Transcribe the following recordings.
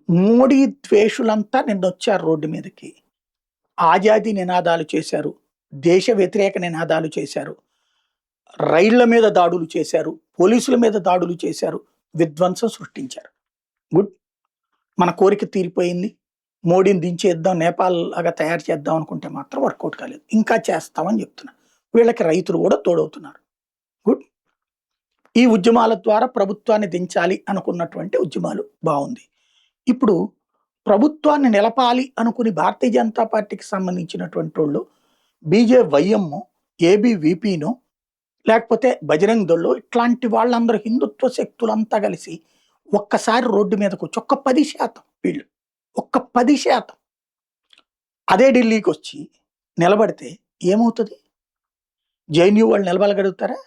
Modi ద్వేషులంతా నిన్నొచ్చారు road మీదకి. ఆజాదీ నినాదాలు చేశారు. దేశ వ్యతిరేక నినాదాలు చేశారు. రైళ్ల మీద దాడులు చేశారు. పోలీసుల మీద దాడులు చేశారు. విధ్వంసం సృష్టించారు. గుడ్. మన కోరిక తీరిపోయింది. మోడీని దించేద్దాం, నేపాల్ లాగా తయారు చేద్దాం అనుకుంటే మాత్రం వర్కౌట్ కాలేదు. ఇంకా చేస్తామని చెప్తున్నా. వీళ్ళకి రైతులు కూడా తోడవుతున్నారు. గుడ్. ఈ ఉద్యమాల ద్వారా ప్రభుత్వాన్ని దించాలి అనుకున్నటువంటి ఉద్యమాలు బాగుంది. ఇప్పుడు ప్రభుత్వాన్ని నిలపాలి అనుకుని భారతీయ జనతా పార్టీకి సంబంధించినటువంటి వాళ్ళు బీజేవైఎం, ఏబీవీపీనో లేకపోతే బజరంగ్ దళ్ ఇట్లాంటి వాళ్ళందరూ హిందుత్వ శక్తులంతా కలిసి ఒక్కసారి రోడ్డు మీదకు వచ్చి ఒక్క 10% వీళ్ళు ఒక్క 10% అదే ఢిల్లీకి వచ్చి నిలబడితే ఏమవుతుంది? జేఎన్యూ వాళ్ళు నిలబడగలుగుతారా?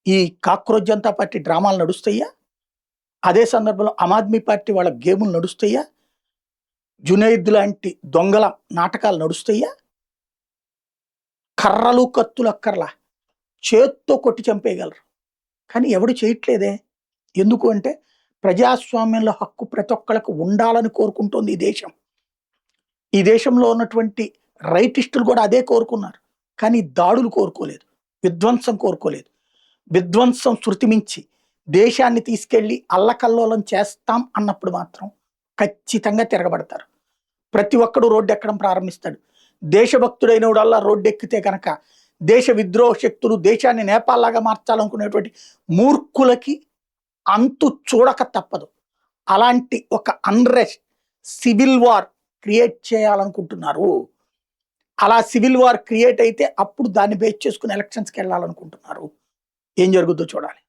ఈ కాక్రోచ్ జనతా పార్టీ డ్రామాలు నడుస్తాయా? అదే సందర్భంలో ఆమ్ ఆద్మీ పార్టీ వాళ్ళ గేములు నడుస్తాయా? జునైద్ లాంటి దొంగల నాటకాలు నడుస్తాయా? కర్రలు కత్తులు అక్కర్లా, చేత్తో కొట్టి చంపేయగలరు. కానీ ఎవడు చేయట్లేదే. ఎందుకు అంటే ప్రజాస్వామ్యంలో హక్కు ప్రతి ఒక్కళ్ళకు ఉండాలని కోరుకుంటోంది ఈ దేశం. ఈ దేశంలో ఉన్నటువంటి రైటిస్టులు కూడా అదే కోరుకున్నారు. కానీ దాడులు కోరుకోలేదు, విధ్వంసం కోరుకోలేదు. విధ్వంసం శృతిమించి దేశాన్ని తీసుకెళ్లి అల్లకల్లోలం చేస్తాం అన్నప్పుడు మాత్రం ఖచ్చితంగా తిరగబడతారు. ప్రతి ఒక్కడు రోడ్డు ఎక్కడం ప్రారంభిస్తాడు. దేశభక్తుడైన వాడల్లా రోడ్డు ఎక్కితే కనుక దేశ విద్రోహ శక్తులు దేశాన్ని నేపాల్ లాగా మార్చాలనుకునేటువంటి మూర్ఖులకి అంతు చూడక తప్పదు. అలాంటి ఒక అన్రెస్ట్, సివిల్ వార్ క్రియేట్ చేయాలనుకుంటున్నారు. అలా సివిల్ వార్ క్రియేట్ అయితే అప్పుడు దాన్ని బేస్ చేసుకుని ఎలక్షన్స్కి వెళ్ళాలనుకుంటున్నారు. ఏం జరుగుతుందో చూడాలి.